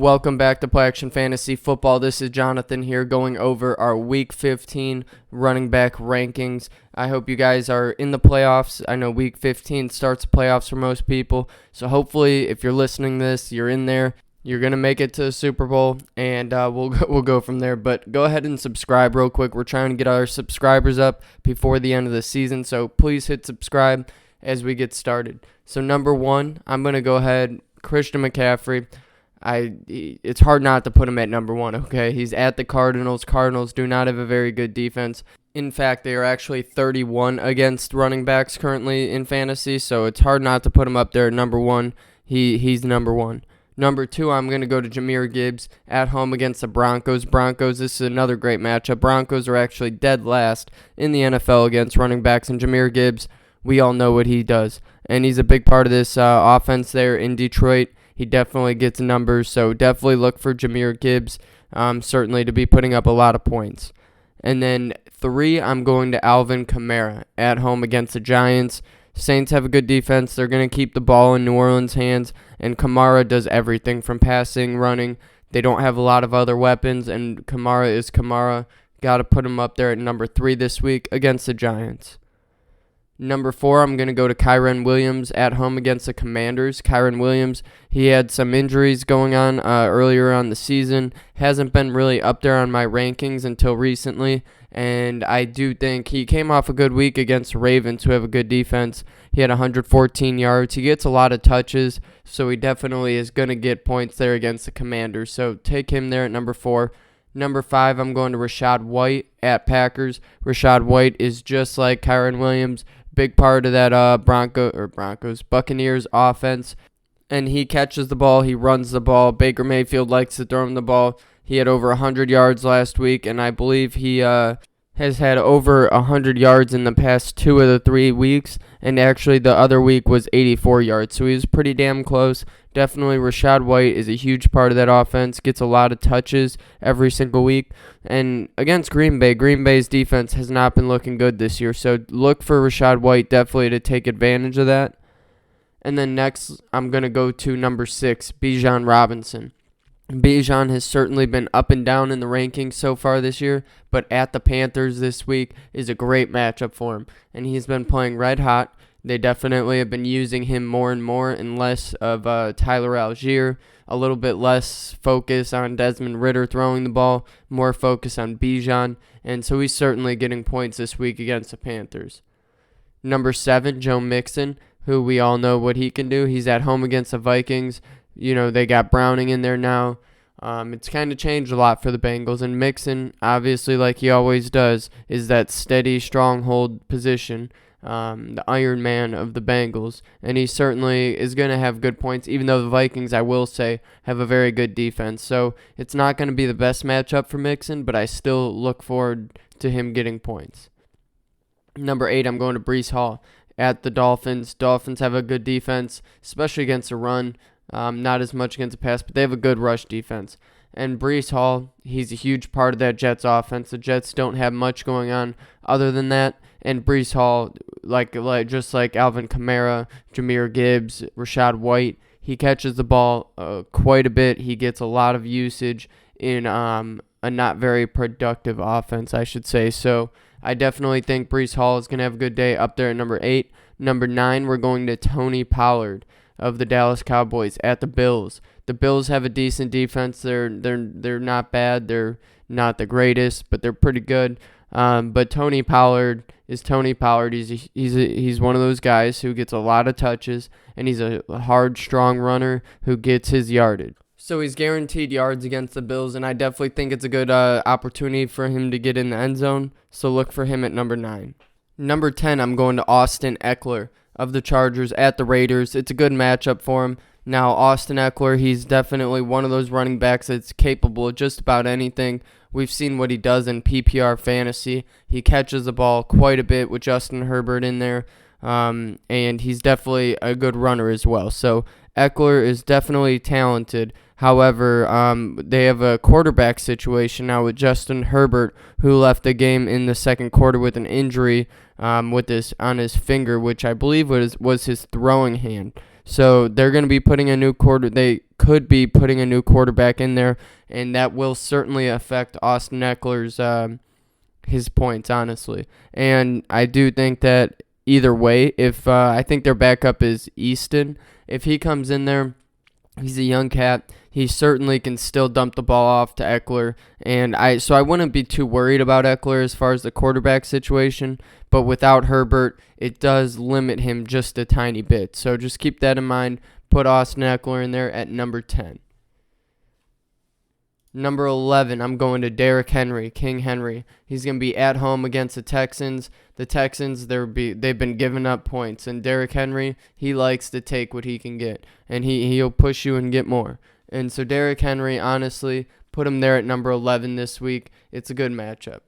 Welcome back to Play Action Fantasy Football. This is Jonathan here going over our Week 15 running back rankings. I hope you guys are in the playoffs. I know Week 15 starts playoffs for most people, so hopefully if you're listening to this, you're in there. You're going to make it to the Super Bowl, and we'll go from there. But go ahead and subscribe real quick. We're trying to get our subscribers up before the end of the season, so please hit subscribe as we get started. So number one, I'm going to go ahead, Christian McCaffrey. It's hard not to put him at number one, okay? He's at the Cardinals. Cardinals do not have a very good defense. In fact, they are actually 31 against running backs currently in fantasy, so it's hard not to put him up there at number one. He's number one. Number two, I'm going to go to Jahmyr Gibbs at home against the Broncos. This is another great matchup. Broncos are actually dead last in the NFL against running backs, and Jahmyr Gibbs, we all know what he does, and he's a big part of this offense there in Detroit. He definitely gets numbers, so definitely look for Jahmyr Gibbs, certainly to be putting up a lot of points. And then three, I'm going to Alvin Kamara at home against the Giants. Saints have a good defense. They're going to keep the ball in New Orleans' hands, and Kamara does everything from passing, running. They don't have a lot of other weapons, and Kamara is Kamara. Got to put him up there at number 3 this week against the Giants. Number 4, I'm going to go to Kyren Williams at home against the Commanders. Kyren Williams, he had some injuries going on earlier on the season. Hasn't been really up there on my rankings until recently, and I do think he came off a good week against the Ravens, who have a good defense. He had 114 yards. He gets a lot of touches, so he definitely is going to get points there against the Commanders. So take him there at number 4. Number 5, I'm going to Rachaad White at Packers. Rachaad White is just like Kyren Williams, big part of that Buccaneers offense. And he catches the ball, he runs the ball. Baker Mayfield likes to throw him the ball. He had over 100 yards last week, and I believe he has had over 100 yards in the past 2 of the 3 weeks. And actually the other week was 84 yards, so he was pretty damn close. Definitely Rachaad White is a huge part of that offense, gets a lot of touches every single week. And against Green Bay, Green Bay's defense has not been looking good this year, so look for Rachaad White definitely to take advantage of that. And then next, I'm going to go to number 6, Bijan Robinson. Bijan has certainly been up and down in the rankings so far this year, but at the Panthers this week is a great matchup for him, and he's been playing red hot. They definitely have been using him more and more and less of Tyler Algier, a little bit less focus on Desmond Ridder throwing the ball, more focus on Bijan, and so he's certainly getting points this week against the Panthers. Number 7, Joe Mixon, who we all know what he can do. He's at home against the Vikings. You know, they got Browning in there now. It's kind of changed a lot for the Bengals, and Mixon, obviously like he always does, is that steady stronghold position. The Iron Man of the Bengals, and he certainly is going to have good points, even though the Vikings, I will say, have a very good defense. So it's not going to be the best matchup for Mixon, but I still look forward to him getting points. Number 8, I'm going to Breece Hall at the Dolphins. Dolphins have a good defense, especially against the run. Not as much against the pass, but they have a good rush defense. And Breece Hall, he's a huge part of that Jets offense. The Jets don't have much going on other than that. And Breece Hall, just like Alvin Kamara, Jahmyr Gibbs, Rachaad White, he catches the ball quite a bit. He gets a lot of usage in a not very productive offense, I should say. So I definitely think Breece Hall is going to have a good day up there at number 8. Number 9, we're going to Tony Pollard of the Dallas Cowboys at the Bills. The Bills have a decent defense. They're not bad. They're not the greatest, but they're pretty good. But Tony Pollard is Tony Pollard. He's one of those guys who gets a lot of touches, and he's a hard, strong runner who gets his yardage. So he's guaranteed yards against the Bills, and I definitely think it's a good opportunity for him to get in the end zone. So look for him at number 9. Number 10, I'm going to Austin Eckler of the Chargers at the Raiders. It's a good matchup for him. Now, Austin Eckler, he's definitely one of those running backs that's capable of just about anything. We've seen what he does in PPR fantasy. He catches the ball quite a bit with Justin Herbert in there, and he's definitely a good runner as well. So Eckler is definitely talented. However, they have a quarterback situation now with Justin Herbert, who left the game in the second quarter with an injury on his finger, which I believe was his throwing hand. So they're going to be putting they could be putting a new quarterback in there, and that will certainly affect Austin Eckler's his points, honestly. And I do think that either way, if I think their backup is Easton, if he comes in there, he's a young cat. He certainly can still dump the ball off to Eckler, and I wouldn't be too worried about Eckler as far as the quarterback situation. But without Herbert, it does limit him just a tiny bit. So just keep that in mind. Put Austin Eckler in there at number 10. Number 11, I'm going to Derrick Henry, King Henry. He's going to be at home against the Texans. The Texans, they've been giving up points, and Derrick Henry, he likes to take what he can get, and he'll push you and get more. And so Derrick Henry, honestly, put him there at number 11 this week. It's a good matchup.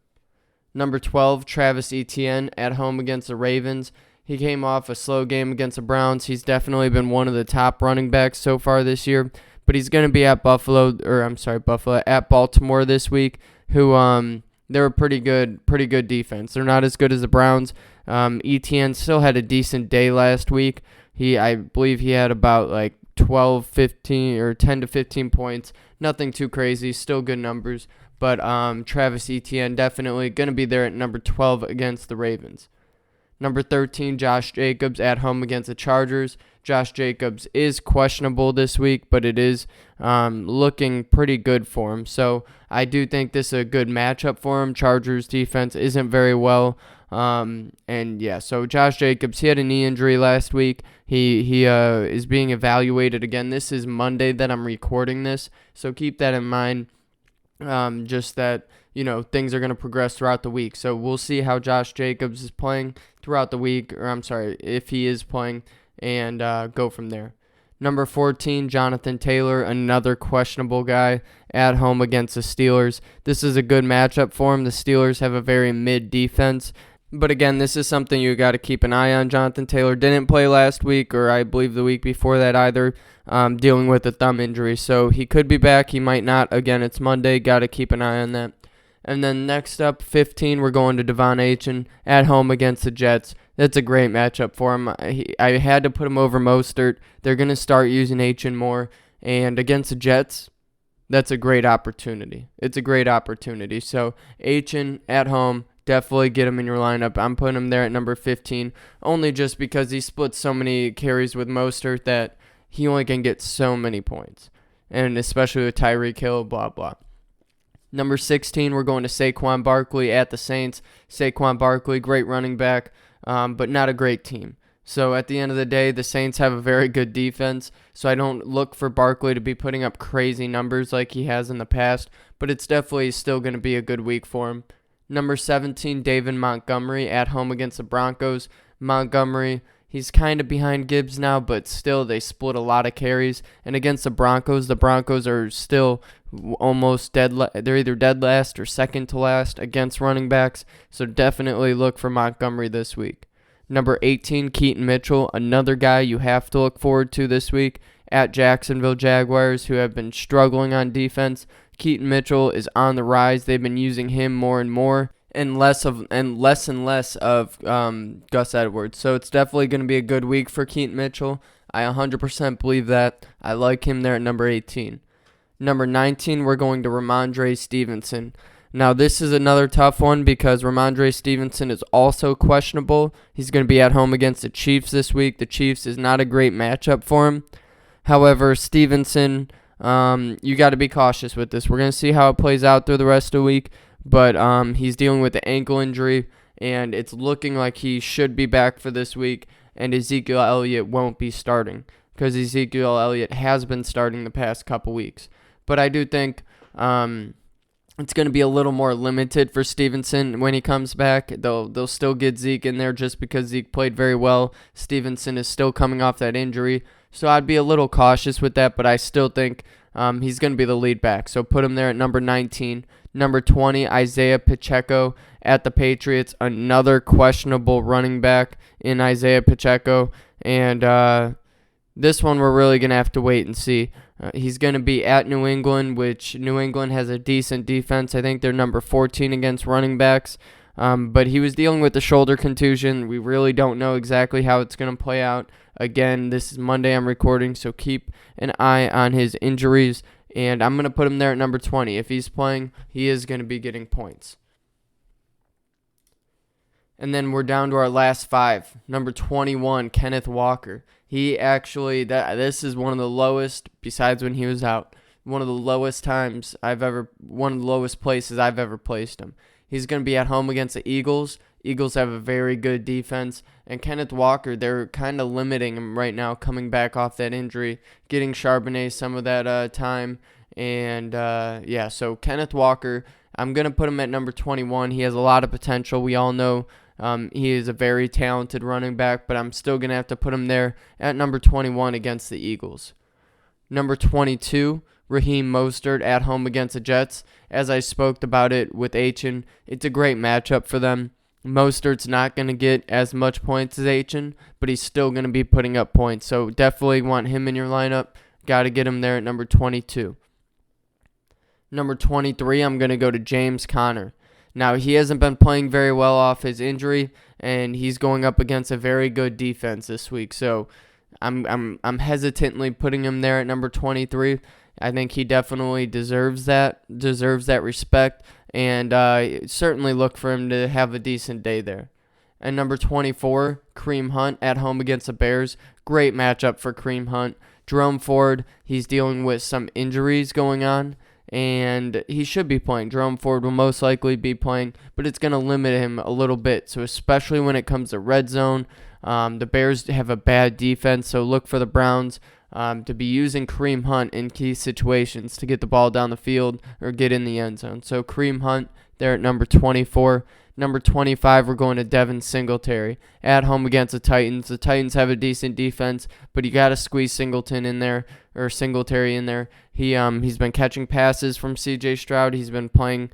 Number 12, Travis Etienne at home against the Ravens. He came off a slow game against the Browns. He's definitely been one of the top running backs so far this year. But he's going to be at Baltimore this week, who they're a pretty good defense. They're not as good as the Browns. Etienne still had a decent day last week. I believe he had about like 12, 15, or 10 to 15 points. Nothing too crazy. Still good numbers. But Travis Etienne definitely going to be there at number 12 against the Ravens. Number 13, Josh Jacobs at home against the Chargers. Josh Jacobs is questionable this week, but it is looking pretty good for him. So I do think this is a good matchup for him. Chargers defense isn't very well. So Josh Jacobs, he had a knee injury last week. He is being evaluated again. This is Monday that I'm recording this, so keep that in mind. Just that, things are going to progress throughout the week. So we'll see how Josh Jacobs is playing throughout the week, if he is playing, and go from there. Number 14, Jonathan Taylor, another questionable guy at home against the Steelers. This is a good matchup for him. The Steelers have a very mid defense. But again, this is something you got to keep an eye on. Jonathan Taylor didn't play last week, or I believe the week before that either, dealing with a thumb injury. So he could be back. He might not. Again, it's Monday. Got to keep an eye on that. And then next up, 15, we're going to Devon Achane at home against the Jets. That's a great matchup for him. I had to put him over Mostert. They're going to start using Achane more. And against the Jets, that's a great opportunity. It's a great opportunity. So Achane at home, definitely get him in your lineup. I'm putting him there at number 15, only just because he splits so many carries with Mostert that he only can get so many points. And especially with Tyreek Hill, blah, blah. Number 16, we're going to Saquon Barkley at the Saints. Saquon Barkley, great running back, but not a great team. So at the end of the day, the Saints have a very good defense, so I don't look for Barkley to be putting up crazy numbers like he has in the past, but it's definitely still going to be a good week for him. Number 17, David Montgomery at home against the Broncos. Montgomery, he's kind of behind Gibbs now, but still they split a lot of carries. And against the Broncos are still almost dead. They're either dead last or second to last against running backs. So definitely look for Montgomery this week. Number 18, Keaton Mitchell, another guy you have to look forward to this week at Jacksonville Jaguars, who have been struggling on defense. Keaton Mitchell is on the rise. They've been using him more and more, and less and less of Gus Edwards. So it's definitely going to be a good week for Keaton Mitchell. I 100% believe that. I like him there at number 18. Number 19, we're going to Ramondre Stevenson. Now, this is another tough one because Ramondre Stevenson is also questionable. He's going to be at home against the Chiefs this week. The Chiefs is not a great matchup for him. However, Stevenson, you got to be cautious with this. We're going to see how it plays out through the rest of the week, but he's dealing with the ankle injury, and it's looking like he should be back for this week, and Ezekiel Elliott won't be starting because Ezekiel Elliott has been starting the past couple weeks. But I do think it's going to be a little more limited for Stevenson when he comes back. They'll still get Zeke in there just because Zeke played very well. Stevenson is still coming off that injury, so I'd be a little cautious with that, but I still think he's going to be the lead back. So put him there at number 19. Number 20, Isaiah Pacheco at the Patriots. Another questionable running back in Isaiah Pacheco. And this one we're really going to have to wait and see. He's going to be at New England, which New England has a decent defense. I think they're number 14 against running backs. But he was dealing with the shoulder contusion. We really don't know exactly how it's going to play out. Again, this is Monday I'm recording, so keep an eye on his injuries. And I'm going to put him there at number 20. If he's playing, he is going to be getting points. And then we're down to our last 5. Number 21, Kenneth Walker. He actually, this is one of the lowest, besides when he was out, one of the lowest places I've ever placed him. He's going to be at home against the Eagles. Eagles have a very good defense. And Kenneth Walker, they're kind of limiting him right now, coming back off that injury, getting Charbonnet some of that time. And, so Kenneth Walker, I'm going to put him at number 21. He has a lot of potential. We all know he is a very talented running back, but I'm still going to have to put him there at number 21 against the Eagles. Number 22, Raheem Mostert at home against the Jets. As I spoke about it with Achin, it's a great matchup for them. Mostert's not going to get as much points as Achin, but he's still going to be putting up points. So definitely want him in your lineup. Got to get him there at number 22. Number 23, I'm going to go to James Conner. Now, he hasn't been playing very well off his injury, and he's going up against a very good defense this week. So I'm hesitantly putting him there at number 23. I think he definitely deserves that respect, and certainly look for him to have a decent day there. And number 24, Kareem Hunt at home against the Bears. Great matchup for Kareem Hunt. Jerome Ford, he's dealing with some injuries going on, and he should be playing. Jerome Ford will most likely be playing, but it's going to limit him a little bit. So especially when it comes to red zone, the Bears have a bad defense, so look for the Browns to be using Kareem Hunt in key situations to get the ball down the field or get in the end zone. So Kareem Hunt there at number 24. Number 25, we're going to Devin Singletary at home against the Titans. The Titans have a decent defense, but you got to squeeze Singletary in there. He's been catching passes from C.J. Stroud. He's been playing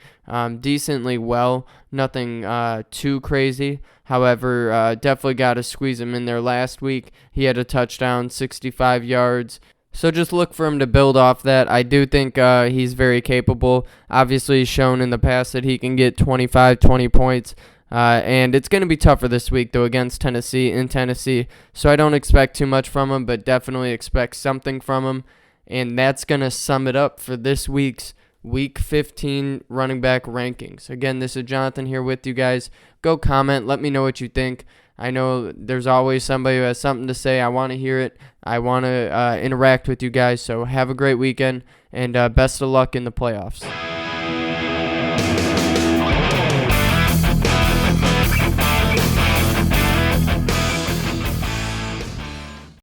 decently well, nothing too crazy. However, definitely got to squeeze him in there. Last week, he had a touchdown, 65 yards. So just look for him to build off that. I do think he's very capable. Obviously, he's shown in the past that he can get 25, 20 points. And it's going to be tougher this week, though, against Tennessee. So I don't expect too much from him, but definitely expect something from him. And that's going to sum it up for this week's Week 15 running back rankings. Again, this is Jonathan here with you guys. Go comment. Let me know what you think. I know there's always somebody who has something to say. I want to hear it. I want to interact with you guys. So have a great weekend, and best of luck in the playoffs.